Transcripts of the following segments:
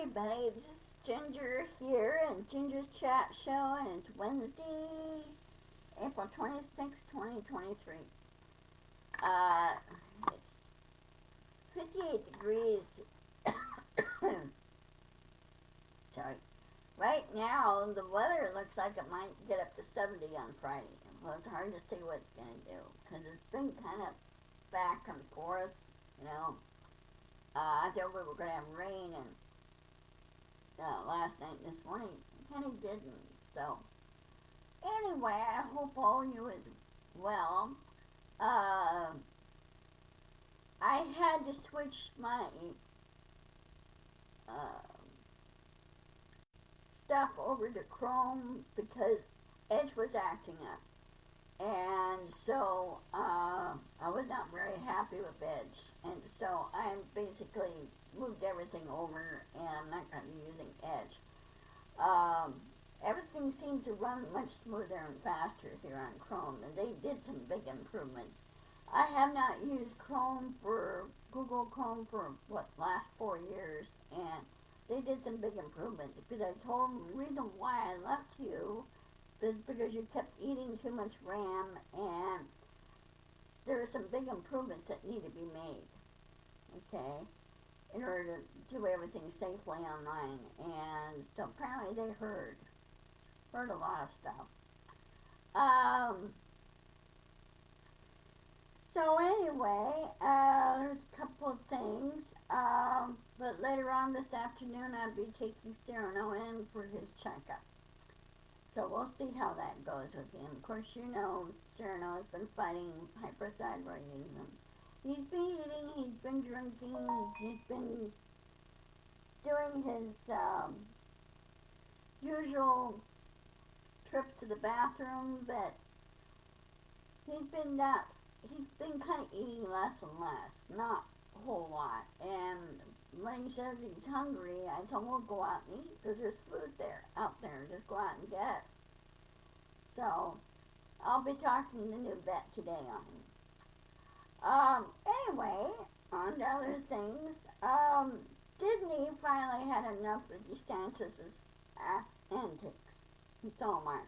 everybody, this is Ginger here and Ginger's Chat Show, and it's Wednesday, April 26, 2023. It's 58 degrees. Sorry. Right now, the weather looks like it might get up to 70 on Friday. Well, it's hard to see what it's going to do, because it's been kind of back and forth, you know. I thought we were going to have rain, and last night and this morning, kind of didn't. So, anyway, I hope all you is well. I had to switch my stuff over to Chrome because Edge was acting up. And so I was not very happy with Edge. And so I basically moved everything over, and I'm not going to be using Edge. Everything seems to run much smoother and faster here on Chrome, and they did some big improvements. I have not used Google Chrome for, last 4 years, and they did some big improvements, because I told them the reason why I left you is because you kept eating too much RAM, and there are some big improvements that need to be made, okay, in order to do everything safely online. And so apparently they heard a lot of stuff. So anyway, there's a couple of things, but later on this afternoon I'll be taking Cyrano in for his checkup. So we'll see how that goes with him. Of course, you know Cyrano has been fighting hyperthyroidism. He's been eating, he's been drinking, he's been doing his usual trips to the bathroom, but he's been kind of eating less and less, not a whole lot. And when he says he's hungry, I told him we'll go out and eat, because there's food out there. Just go out and get it. So I'll be talking to the new vet today on him. Anyway, on to other things. Disney finally had enough of Desantis' antics. And so am I.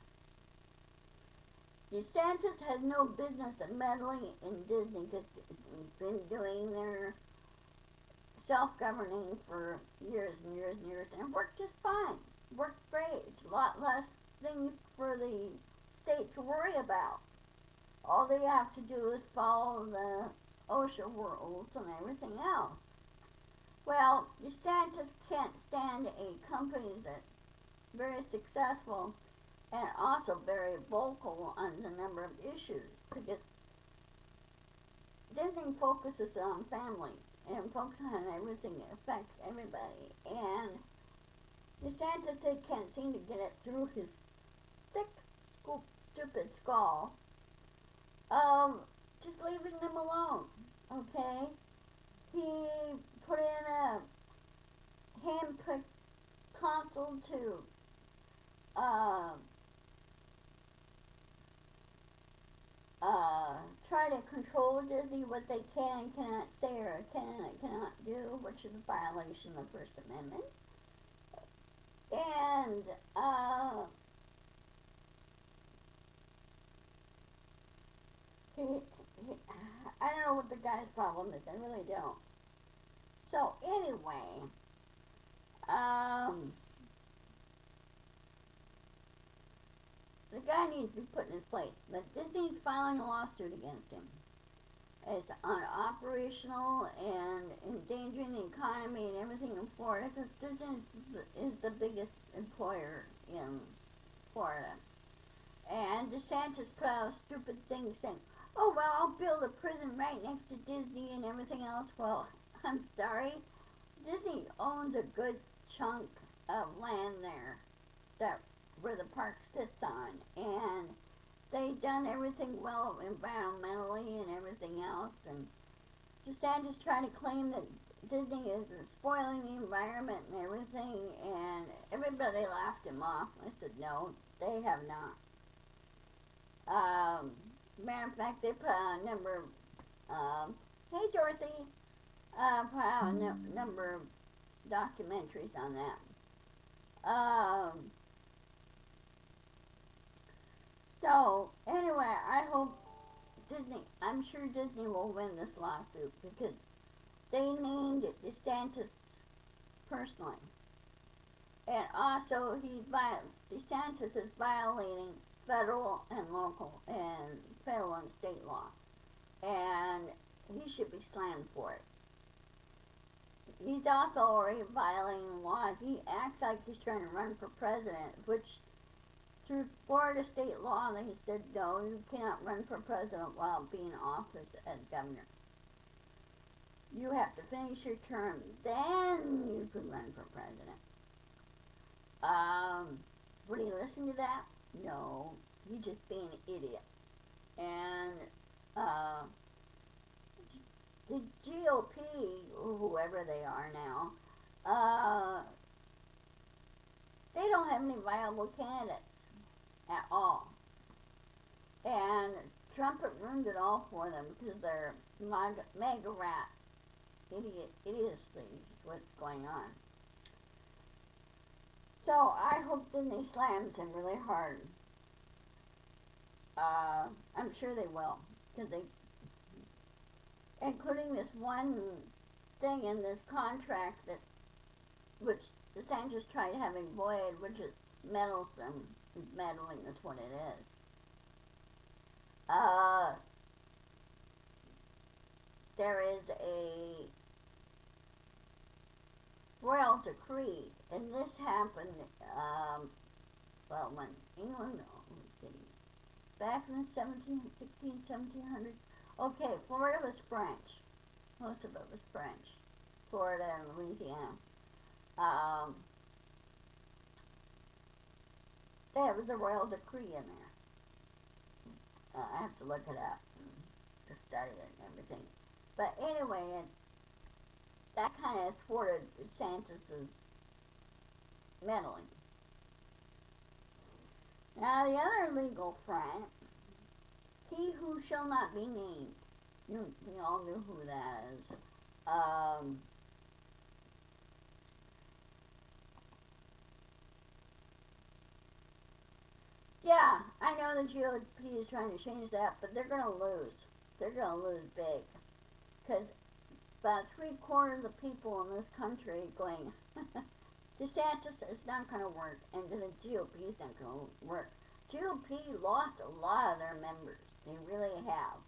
Desantis has no business in meddling in Disney, because he's been doing their self-governing for years and years and years, and it worked just fine. It worked great. It's a lot less things for the state to worry about. All they have to do is follow the OSHA rules and everything else. Well, DeSantis can't stand a company that's very successful and also very vocal on the number of issues, because Disney focuses on family and focuses on everything that affects everybody. And DeSantis can't seem to get it through his thick, stupid skull of just leaving them alone, okay? He put in a hand-picked council to try to control Disney, what they can and cannot say or cannot do, which is a violation of the First Amendment. And I don't know what the guy's problem is. I really don't. So anyway, the guy needs to be put in his place. But Disney's filing a lawsuit against him. It's operational and endangering the economy and everything in Florida, because Disney is the biggest employer in Florida. And DeSantis put out a stupid thing saying, oh, well, I'll build a prison right next to Disney and everything else. Well, I'm sorry. Disney owns a good chunk of land there where the park sits on, and they've done everything well environmentally and everything else, and DeSantis trying to claim that Disney is spoiling the environment and everything, and everybody laughed him off. I said, no, they have not. Matter of fact, they put out a number, hey Dorothy, put out a number of documentaries on that. So anyway, I hope I'm sure Disney will win this lawsuit because they named DeSantis personally. And also, DeSantis is violating federal and state law. And he should be slammed for it. He's also already violating laws. He acts like he's trying to run for president, which through Florida state law, they said no, you cannot run for president while being in office as governor. You have to finish your term, then you can run for president. Would he listen to that? No, he's just being an idiot. And the GOP, or whoever they are now, they don't have any viable candidates at all. And Trump had ruined it all for them because they're mega rat idiocy is what's going on. So I hope Disney slams him really hard. I'm sure they will, because including this one thing in this contract which DeSantis tried having void, which is meddling, that's what it is. There is a royal decree, and this happened, when England, back in the 1700s. Okay, Florida was French. Most of it was French. Florida and Louisiana. There was a royal decree in there. I have to look it up to study it and everything. But anyway, that kind of thwarted DeSantis' meddling. Now the other legal front, he who shall not be named. We all knew who that is. Yeah, I know the GOP is trying to change that, but they're going to lose. They're going to lose big. Because about 3/4 of the people in this country going, DeSantis is not going to work, and the GOP is not going to work. GOP lost a lot of their members. They really have.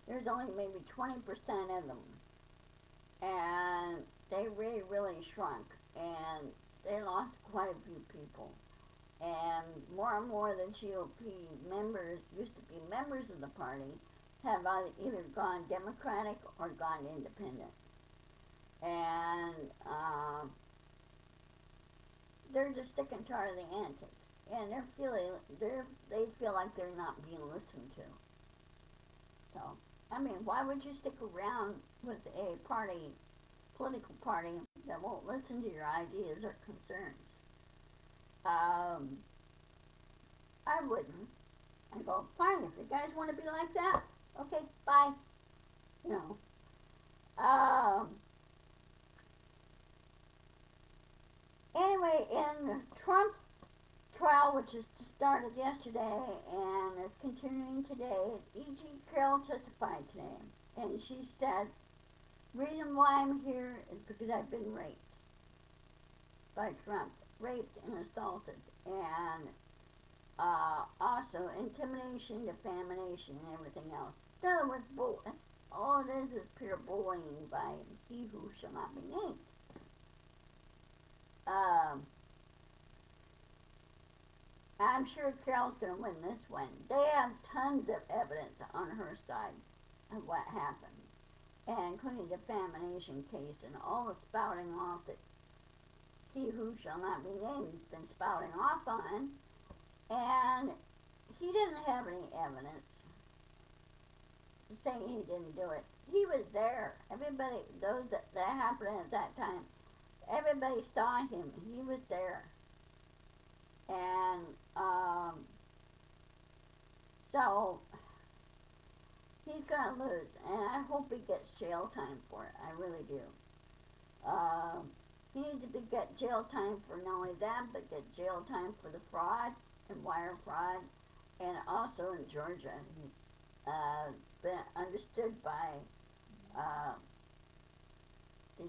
There's only maybe 20% of them. And they really, really shrunk. And they lost quite a few people. And more of the GOP members, used to be members of the party, have either gone Democratic or gone independent. And they're just sick and tired of the antics. And they feel like they're not being listened to. So, I mean, why would you stick around with a political party that won't listen to your ideas or concerns? I wouldn't. I'd go, fine, if you guys want to be like that, okay, bye. You know. Anyway, in Trump's trial, which is started yesterday and is continuing today, E.G. Carroll testified today, and she said, reason why I'm here is because I've been raped by Trump, raped and assaulted, and also intimidation, defamation, and everything else. In other words, all it is pure bullying by he who shall not be named. I'm sure Carol's going to win this one. They have tons of evidence on her side of what happened, and including the defamation case and all the spouting off that he who shall not be named has been spouting off on, and he didn't have any evidence saying he didn't do it. He was there. Everybody, those that happened at that time, everybody saw him. He was there. And so he's going to lose, and I hope he gets jail time for it. I really do. He needs to get jail time for not only that, but get jail time for the fraud and wire fraud, and also in Georgia, he's been understood by uh, the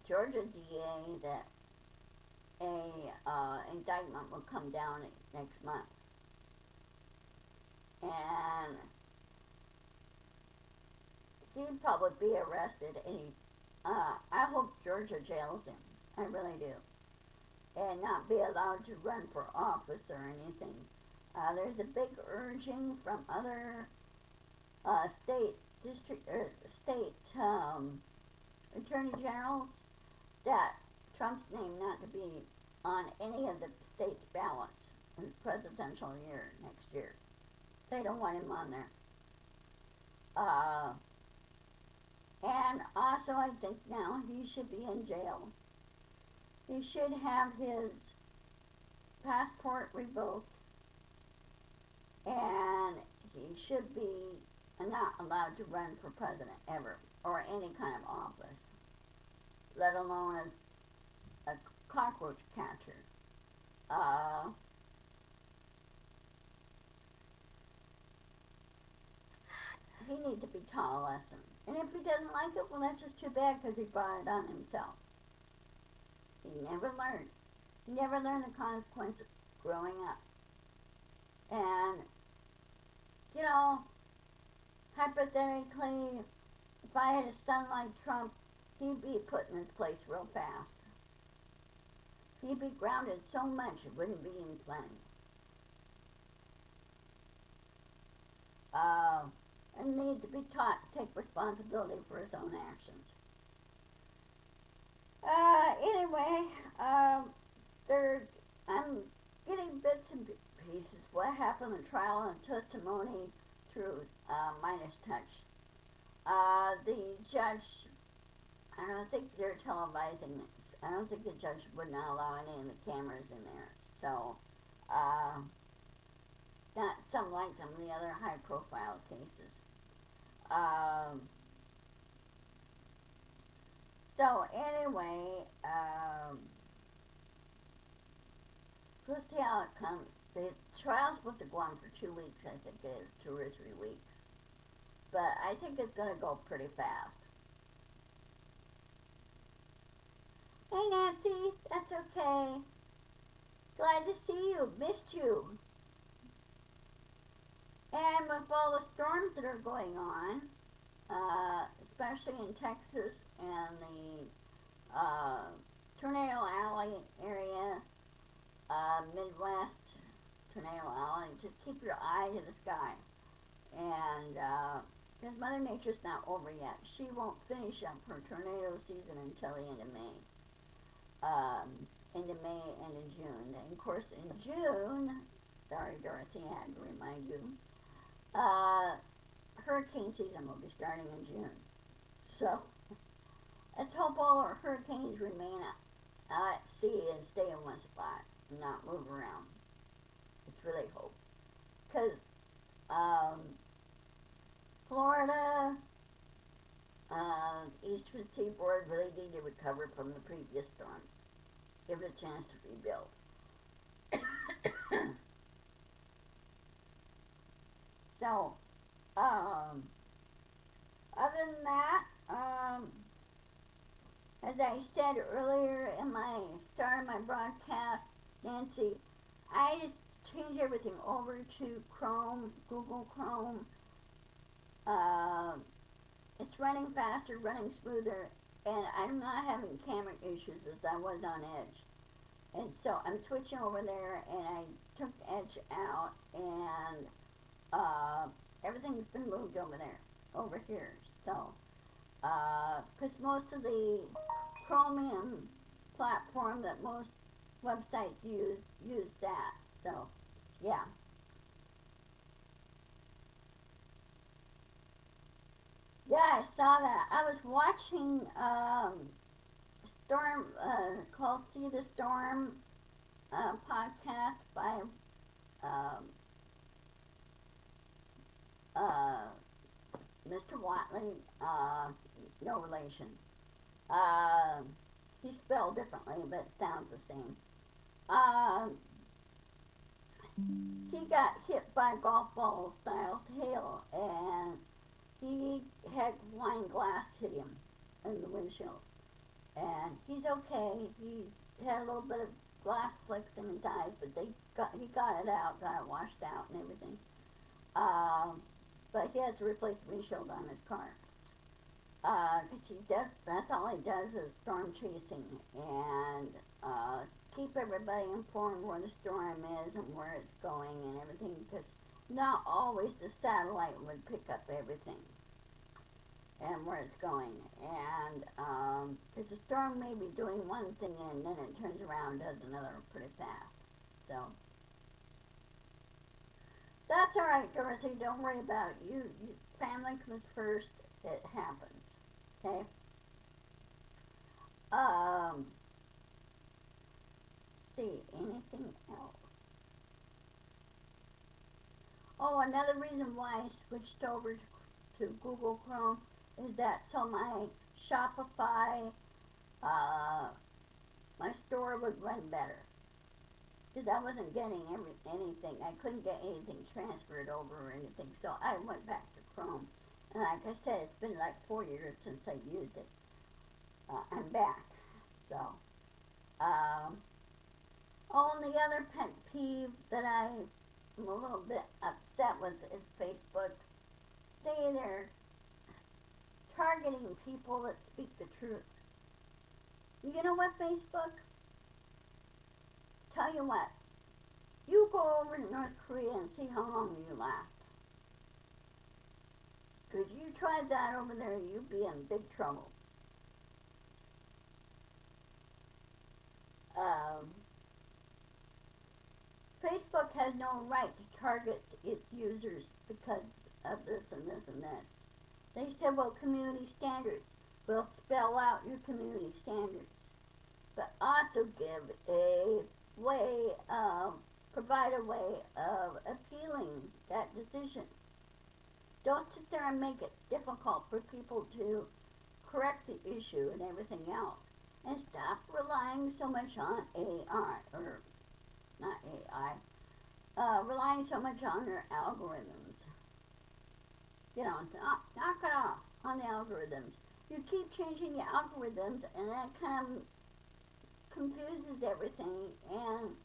Georgia DA that a indictment will come down next month, and he'd probably be arrested. And I hope Georgia jails him. I really do, and not be allowed to run for office or anything. There's a big urging from other state district or state attorney generals that Trump's name not to be on any of the state's ballots in the presidential year next year. They don't want him on there. And also, I think now he should be in jail. He should have his passport revoked, and he should be not allowed to run for president ever, or any kind of office, let alone a cockroach catcher. He needs to be taught a lesson. And if he doesn't like it, well, that's just too bad, because he brought it on himself. He never learned. He never learned the consequences growing up. And, you know, hypothetically, if I had a son like Trump, he'd be put in his place real fast. He'd be grounded so much it wouldn't be even funny. And need to be taught to take responsibility for his own actions. Anyway, I'm getting bits and pieces. What happened in trial and testimony through Midas Touch. The judge, I don't think they're televising this. I don't think the judge would not allow any of the cameras in there. So, not some like some of the other high-profile cases. So anyway, we'll see how it comes. The trial's supposed to go on for 2 weeks, I think it is, 2 or 3 weeks. But I think it's going to go pretty fast. Hey Nancy, that's okay. Glad to see you, missed you. And with all the storms that are going on, especially in Texas and the Tornado Alley area, Midwest Tornado Alley, just keep your eye to the sky. And because Mother Nature's not over yet. She won't finish up her tornado season until the end of May. End of May, end of June. And of course in June, sorry Dorothy, I had to remind you, hurricane season will be starting in June. So, let's hope all our hurricanes remain at sea and stay in one spot and not move around. Let's really hope. Because, Florida, Eastern Seaboard really need to recover from the previous storms. Give it a chance to rebuild. So, other than that, as I said earlier in my start of my broadcast, Nancy, I just changed everything over to Chrome, Google Chrome. It's running faster, running smoother, and I'm not having camera issues as I was on Edge. And so I'm switching over there, and I took Edge out, and everything's been moved over there, over here. So, because most of the Chromium platform that most websites use that. So, yeah. Yeah, I saw that. I was watching Storm called See the Storm podcast by Mr. Watley, no relation. He's spelled differently, but it sounds the same. Uh, he got hit by golf ball style hail, and he had flying glass hit him in the windshield. And he's okay. He had a little bit of glass flicks in his eyes, but he got it out, got it washed out and everything. But he has to replace the windshield on his car. That's all he does is storm chasing and keep everybody informed where the storm is and where it's going and everything, because not always the satellite would pick up everything and where it's going. And because the storm may be doing one thing and then it turns around and does another pretty fast. So that's all right, Dorothy. Don't worry about it. Family comes first. It happens. Okay. See anything else? Oh, another reason why I switched over to Google Chrome is that so my Shopify, my store would run better. Because I wasn't getting anything. I couldn't get anything transferred over or anything. So I went back to Chrome. And like I said, it's been like 4 years since I used it. I'm back. So, and the other pet peeve that I'm a little bit upset with is Facebook. They're targeting people that speak the truth. You know what, Facebook? Tell you what, you go over to North Korea and see how long you last. Because you try that over there, you'd be in big trouble. Facebook has no right to target its users because of this and this and this. They said, well, community standards. We'll spell out your community standards. But also give a way of, provide a way of appealing that decision. Don't sit there and make it difficult for people to correct the issue and everything else. And stop relying so much on AI, or not AI, relying so much on their algorithms. You know, knock it off on the algorithms. You keep changing the algorithms, and that kind of confuses everything, and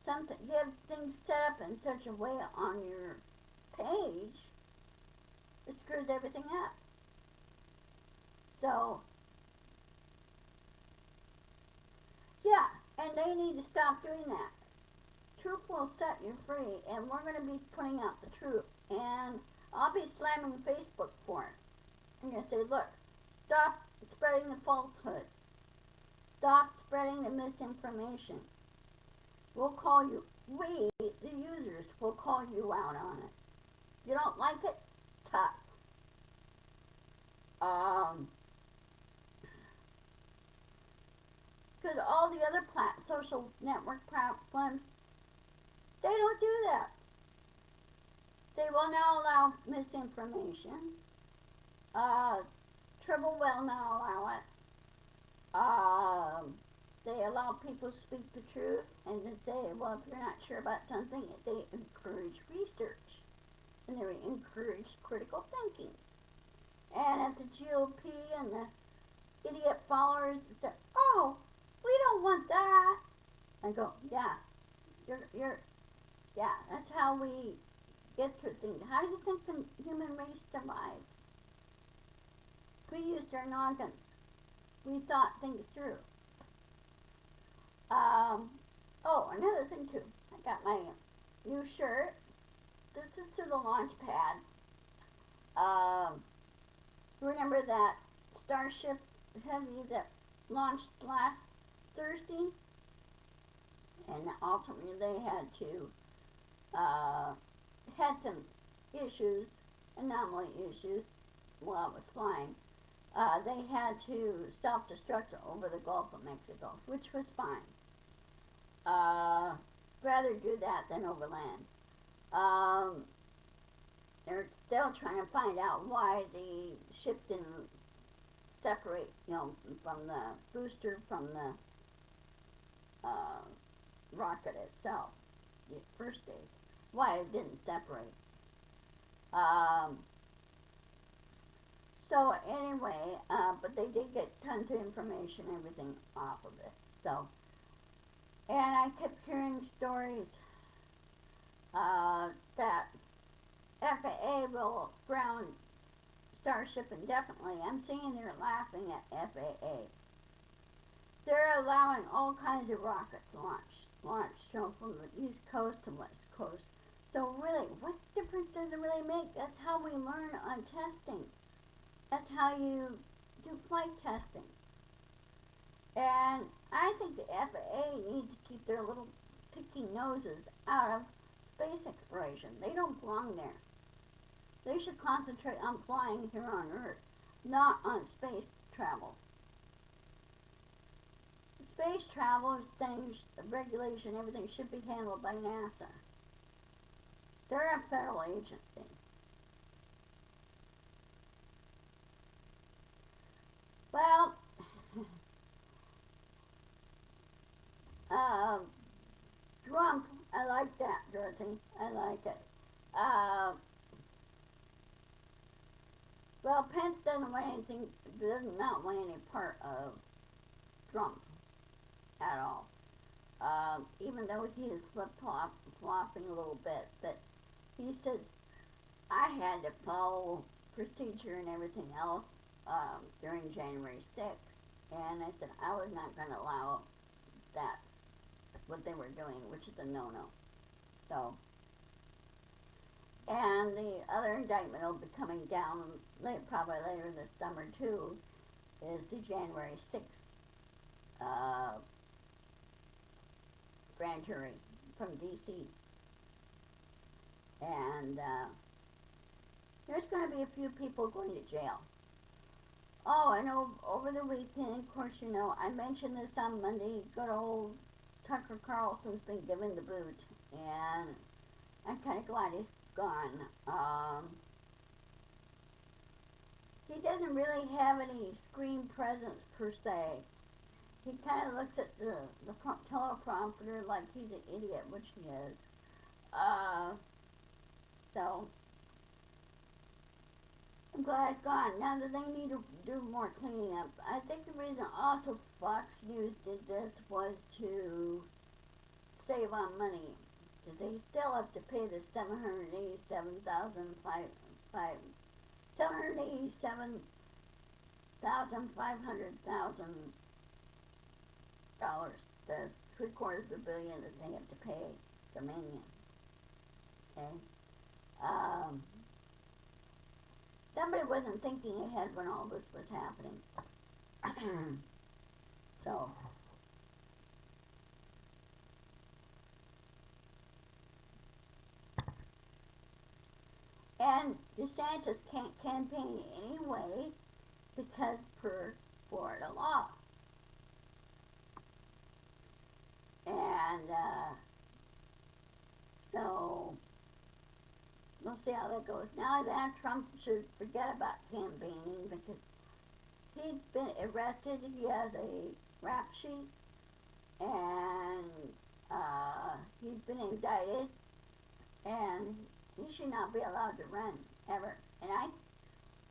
you have things set up in such a way on your page, it screws everything up. So, yeah, and they need to stop doing that. Truth will set you free, and we're going to be putting out the truth, and I'll be slamming Facebook for it. I'm going to say, look, stop spreading the falsehoods. Stop spreading the misinformation. We'll call you, we, the users, will call you out on it. You don't like it? Tough. Because all the other social network platforms, they don't do that. They will now allow misinformation. Tribble will now allow it. They allow people to speak the truth, and they say, well, if you're not sure about something, they encourage research, and they encourage critical thinking. And at the GOP and the idiot followers say, oh, we don't want that. I go, yeah, yeah, that's how we get through things. How do you think the human race survived? We used our noggins. We thought things through. Oh, another thing too. I got my new shirt. This is to the launch pad. Remember that Starship Heavy that launched last Thursday? And ultimately they had some issues, anomaly issues, while it was flying. They had to self-destruct over the Gulf of Mexico, which was fine. Rather do that than overland. They're still trying to find out why the ship didn't separate, from the booster from the rocket itself, the first stage. Why it didn't separate. Um, so anyway, but they did get tons of information, everything off of it. So, and I kept hearing stories that FAA will ground Starship indefinitely. I'm sitting there laughing at FAA. They're allowing all kinds of rockets launch, from the East Coast to West Coast. So really, what difference does it really make? That's how we learn on testing. That's how you do flight testing. And I think the FAA needs to keep their little picky noses out of space exploration. They don't belong there. They should concentrate on flying here on Earth, not on space travel. Space travel things, regulation, everything should be handled by NASA. They're a federal agency. Well, Trump, I like that, Dorothy. I like it. Well, Pence doesn't want anything, does not want any part of Trump at all. Even though he is flip-flopping a little bit, but he says, I had to follow procedure and everything else during January 6th, and I said I was not going to allow that, what they were doing, which is a no-no. So, and the other indictment will be coming down probably later this summer too, is the January 6th grand jury from D.C. And there's going to be a few people going to jail. Oh, and over the weekend, of course, I mentioned this on Monday, good old Tucker Carlson's been given the boot, and I'm kind of glad he's gone. He doesn't really have any screen presence per se. He kind of looks at the teleprompter like he's an idiot, which he is. So, I'm glad it's gone. Now that they need to do more cleaning up. I think the reason also Fox News did this was to save on money. Because they still have to pay the $787,500,000, the $750 million that they have to pay Dominion. Okay. Somebody wasn't thinking ahead when all this was happening. So, and Desantis can't campaign anyway because per Florida law. And so we'll see how that goes. Now that Trump should forget about campaigning because he's been arrested. He has a rap sheet, and he's been indicted, and he should not be allowed to run ever. And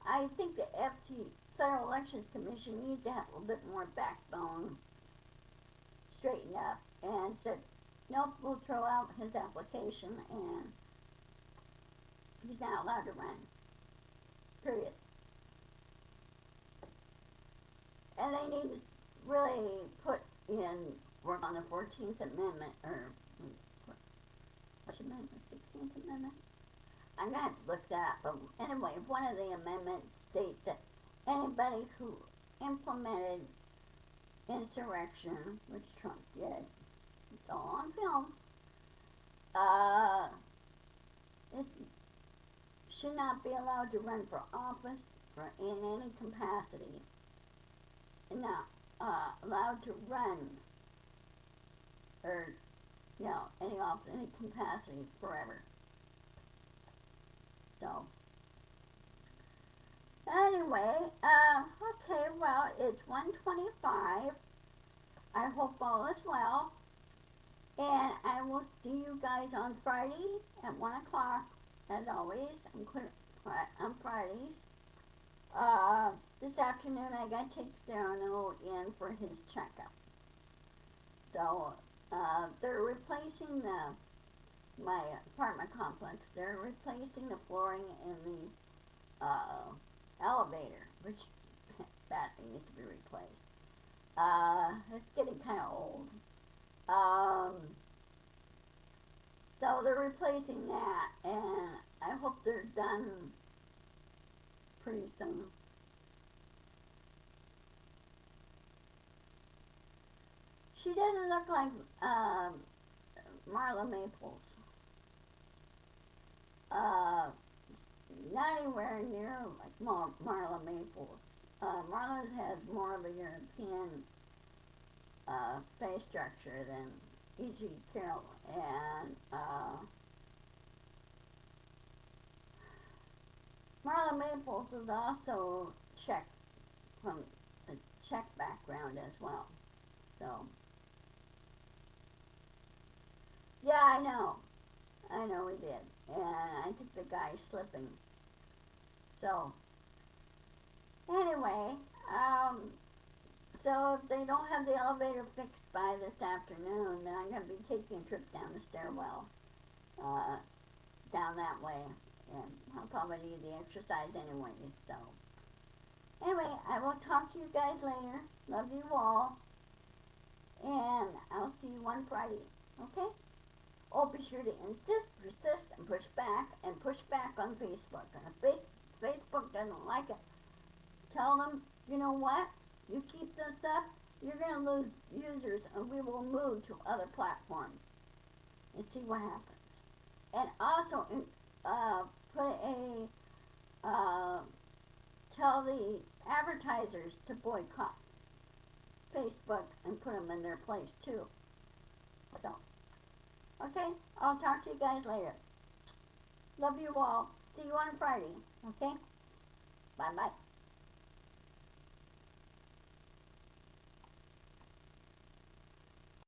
I think the Federal Elections Commission needs to have a little bit more backbone, straightened up, and said, nope, we'll throw out his application, and he's not allowed to run. Period. And they need to really work on the 14th Amendment, or which amendment, 16th Amendment? I'm going to have to look that up. But anyway, one of the amendments states that anybody who implemented insurrection, which Trump did, it's all on film, it should not be allowed to run for office in any capacity, and not allowed to run, or, any office, any capacity forever. So, Anyway, okay, well, it's 1:25. I hope all is well. And I will see you guys on Friday at 1 o'clock. As always, I'm quit on Fridays. This afternoon I got to take Serrano in for his checkup. So, they're replacing my apartment complex. They're replacing the flooring in the elevator, which badly needs to be replaced. It's getting kind of old. Um, so they're replacing that, and I hope they're done pretty soon. She doesn't look like Marla Maples. Uh, Not anywhere near like Marla Maples. Marla's has more of a European face structure than E.G. Carroll, and Marla Maples is also Czech, from a Czech background as well. So, yeah, I know we did, and I think the guy's slipping. So, anyway, so if they don't have the elevator fixed by this afternoon, then I'm going to be taking a trip down the stairwell, down that way, and I'll probably need the exercise anyway, so. Anyway, I will talk to you guys later. Love you all, and I'll see you on Friday, okay? Oh, be sure to insist, persist, and push back on Facebook. And if Facebook doesn't like it, tell them, you know what? You keep this up, you're going to lose users, and we will move to other platforms and see what happens. And also, put tell the advertisers to boycott Facebook and put them in their place too. So, okay, I'll talk to you guys later. Love you all. See you on Friday. Okay? Bye-bye.